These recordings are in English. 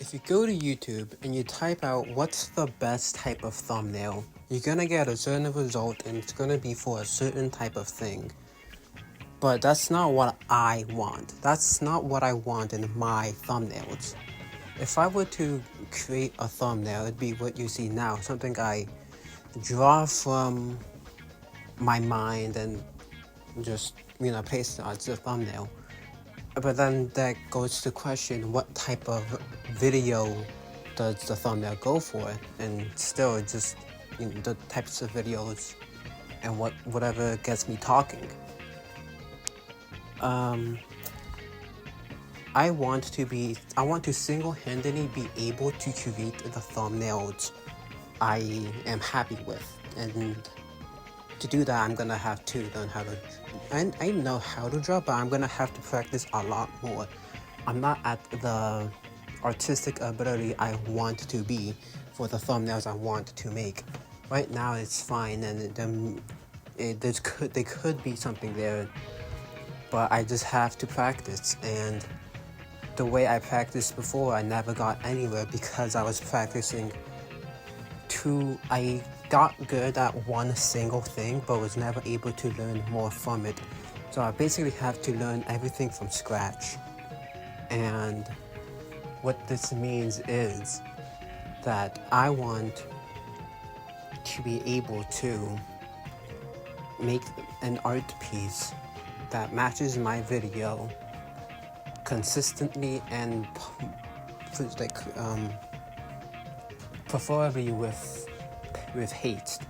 If you go to YouTube and you type out what's the best type of thumbnail, you're gonna get a certain result and it's gonna be for a certain type of thing. But that's not what I want. That's not what I want in my thumbnails. If I were to create a thumbnail, it'd be what you see now, something I draw from my mind and just, paste it as the thumbnail. But then that goes to question, what type of video does the thumbnail go for? And still, just the types of videos and whatever gets me talking. I want to single-handedly be able to create the thumbnails I am happy with, and to do that, I'm gonna have to learn how to. And I know how to draw, but I'm gonna have to practice a lot more. I'm not at the artistic ability I want to be for the thumbnails I want to make. Right now, it's fine, and there could be something there, but I just have to practice. And the way I practiced before, I never got anywhere because I was practicing I got good at one single thing, but was never able to learn more from it. So I basically have to learn everything from scratch. And what this means is that I want to be able to make an art piece that matches my video consistently and preferably with haste.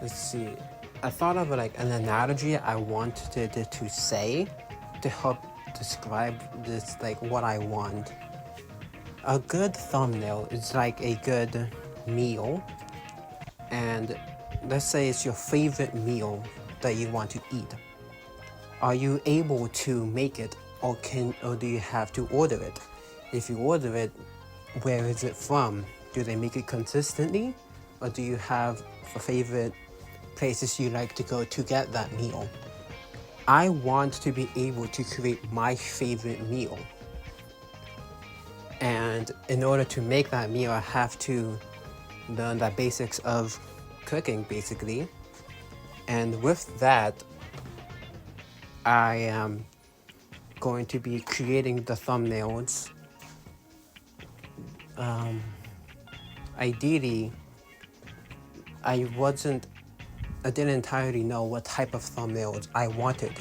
Let's see. I thought of an analogy I wanted to say to help describe this, what I want. A good thumbnail is like a good meal, and let's say it's your favorite meal that you want to eat. Are you able to make it, or do you have to order it? If you order it, where is it from? Do they make it consistently? Or do you have favorite places you like to go to get that meal? I want to be able to create my favorite meal. And in order to make that meal, I have to learn the basics of cooking, basically. And with that, I am going to be creating the thumbnails. Ideally, I didn't entirely know what type of thumbnails I wanted,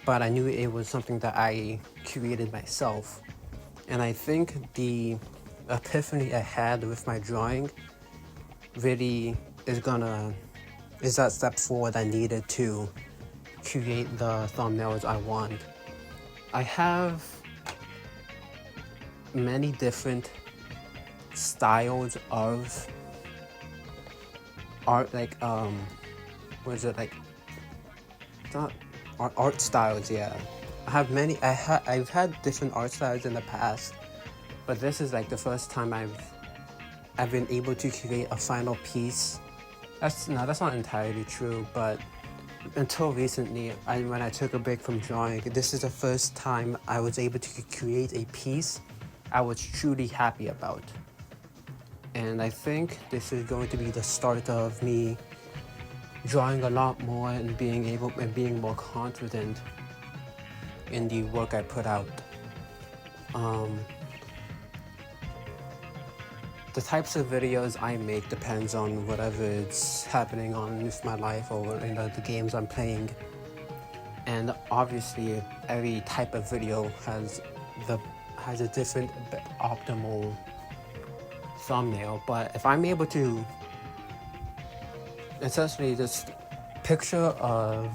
but I knew it was something that I created myself. And I think the epiphany I had with my drawing really is that step forward I needed to create the thumbnails I want. I have many different styles of art, art styles, yeah. I've had different art styles in the past, but this is the first time I've been able to create a final piece. That's not entirely true, but until recently, when I took a break from drawing, this is the first time I was able to create a piece I was truly happy about. And I think this is going to be the start of me drawing a lot more and being more confident in the work I put out. The types of videos I make depends on whatever is happening on with my life or the games I'm playing. And obviously, every type of video has a different optimal thumbnail. But if I'm able to essentially just picture a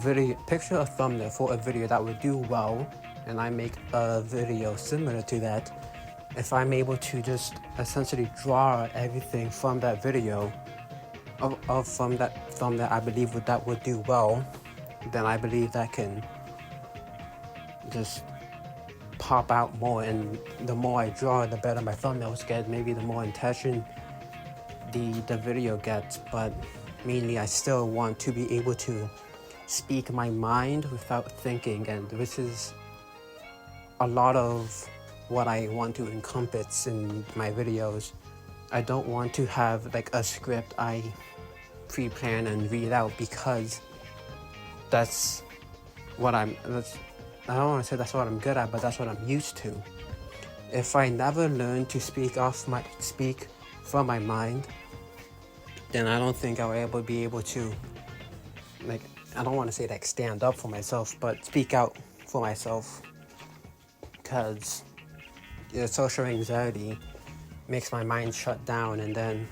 thumbnail for a video that would do well, and I make a video similar to that, if I'm able to just essentially draw everything from that video from that thumbnail I believe that would do well, then I believe that can just pop out more. And the more I draw, the better my thumbnails get. Maybe the more intention the video gets, but mainly I still want to be able to speak my mind without thinking, and this is a lot of what I want to encompass in my videos. I don't want to have like a script I pre-plan and read out, because that's what I don't want to say that's what I'm good at, but that's what I'm used to. If I never learn to speak from my mind, then I don't think I'll be able to, like, I don't want to say like stand up for myself, but speak out for myself, because social anxiety makes my mind shut down, and then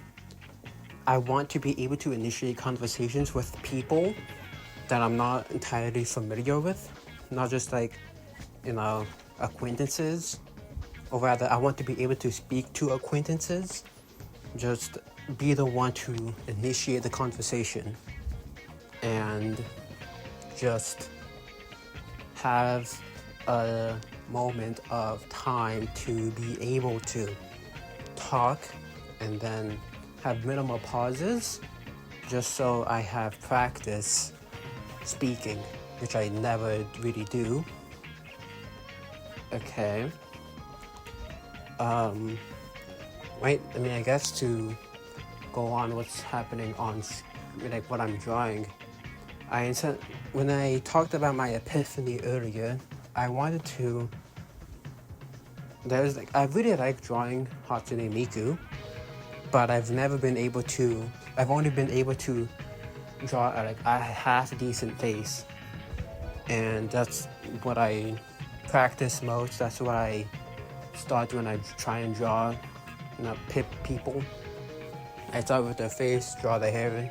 I want to be able to initiate conversations with people that I'm not entirely familiar with, not just like, acquaintances, or rather, I want to be able to speak to acquaintances, just be the one to initiate the conversation, and just have a moment of time to be able to talk, and then have minimal pauses, just so I have practice speaking, which I never really do. Okay. I guess to go on what's happening on, like, what I'm drawing, when I talked about my epiphany earlier, I wanted to, I really like drawing Hatsune Miku, but I've only been able to draw a half decent face, and that's what I practice most. That's what I start when I try and draw, people. I start with their face, draw the hair,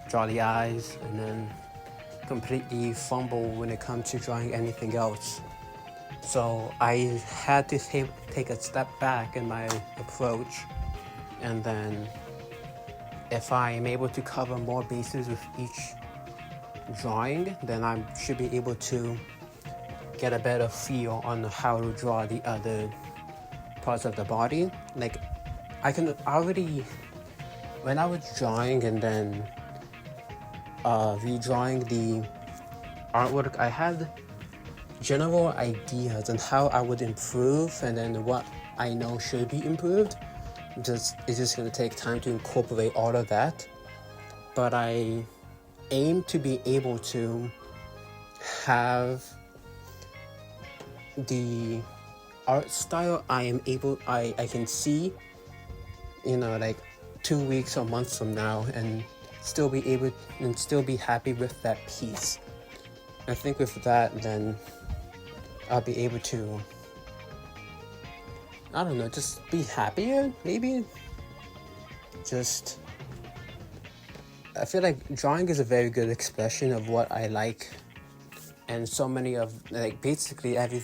draw the eyes, and then completely fumble when it comes to drawing anything else. So I had to take a step back in my approach, and then if I am able to cover more bases with each drawing, then I should be able to get a better feel on how to draw the other parts of the body. Like, I can already, when I was drawing and then redrawing the artwork, I had general ideas on how I would improve, and then what I know should be improved. It's just going to take time to incorporate all of that. But I aim to be able to have the art style I can see, like 2 weeks or months from now, and still be happy with that piece. I think with that, then I'll be able to, I don't know, just be happier, maybe. I feel like drawing is a very good expression of what I like, and so many of, like, basically every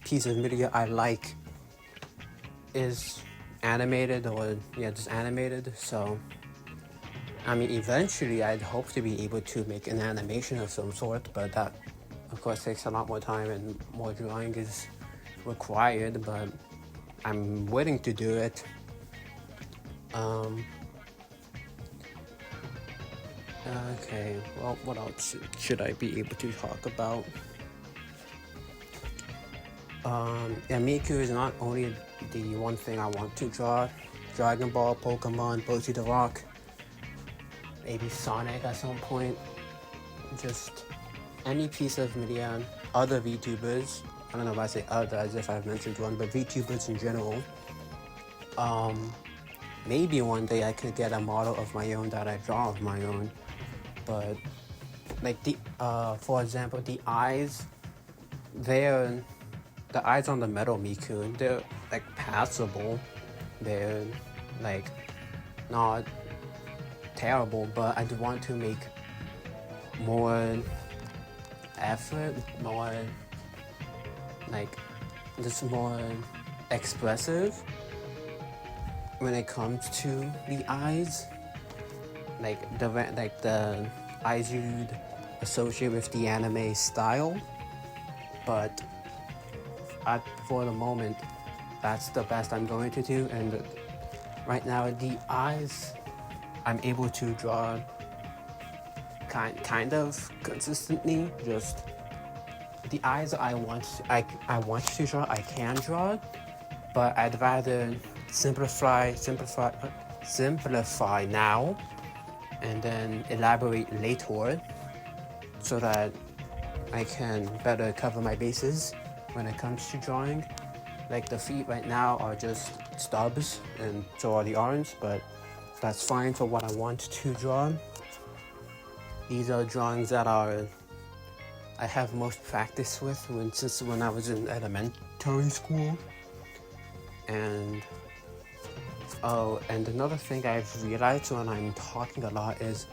piece of media I like is animated, or just animated. So eventually I'd hope to be able to make an animation of some sort, but that of course takes a lot more time and more drawing is required, but I'm willing to do it. Okay, well, what else should I be able to talk about? Miku is not only the one thing I want to draw. Dragon Ball, Pokemon, Boji the Rock, maybe Sonic at some point. Just any piece of media, other VTubers. I don't know if I say other as if I've mentioned one, but VTubers in general. Maybe one day I could get a model of my own that I draw of my own. But like for example, the eyes on the Metal Miku, they're like passable. They're like not terrible, but I do want to make more effort, more like just more expressive when it comes to the eyes, like the eyes you'd associate with the anime style. But for the moment, that's the best I'm going to do. And right now, the eyes I'm able to draw kind of consistently. Just the eyes I want to draw, I can draw, but I'd rather simplify now, and then elaborate later, so that I can better cover my bases when it comes to drawing. Like the feet right now are just stubs, and so are the arms, but that's fine for what I want to draw. These are drawings that I have most practice with since when I was in elementary school. And and another thing I've realized when I'm talking a lot is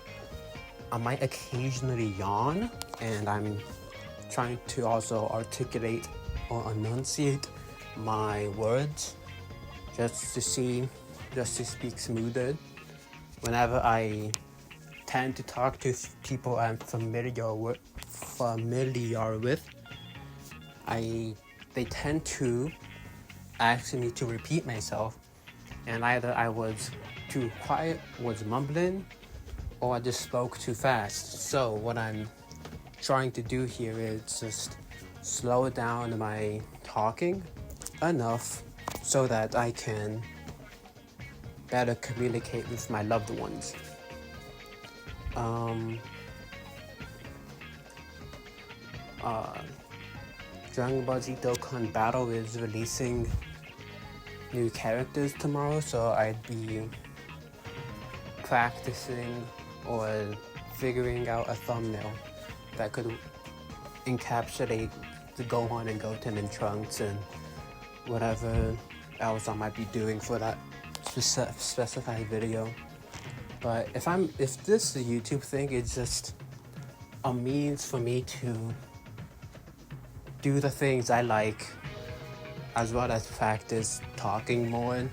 I might occasionally yawn, and I'm trying to also articulate or enunciate my words just to speak smoother. Whenever I tend to talk to people I'm familiar with, they tend to ask me to repeat myself, and either I was too quiet, was mumbling, or I just spoke too fast. So what I'm trying to do here is just slow down my talking enough so that I can better communicate with my loved ones. Dragon Ball Z Dokkan Battle is releasing new characters tomorrow, so I'd be practicing or figuring out a thumbnail that could encapsulate the Gohan and Goten and Trunks and whatever else I might be doing for that specified video. But if this YouTube thing is just a means for me to do the things I like, as well as practice talking more,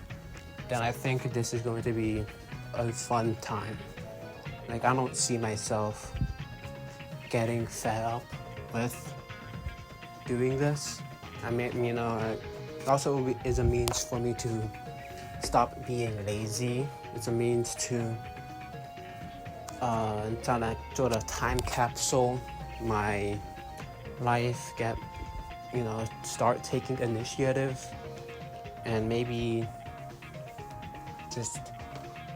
then I think this is going to be a fun time. Like, I don't see myself getting fed up with doing this. I mean, it also is a means for me to stop being lazy. It's a means to sort of time capsule my life, start taking initiative, and maybe just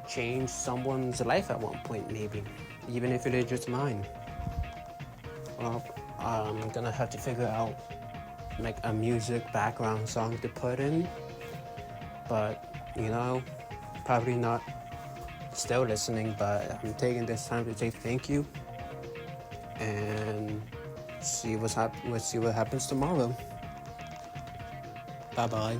change someone's life at one point, maybe, even if it is just mine. Well, I'm gonna have to figure out like a music background song to put in, but probably not still listening, but I'm taking this time to say thank you and see what happens tomorrow. Bye bye.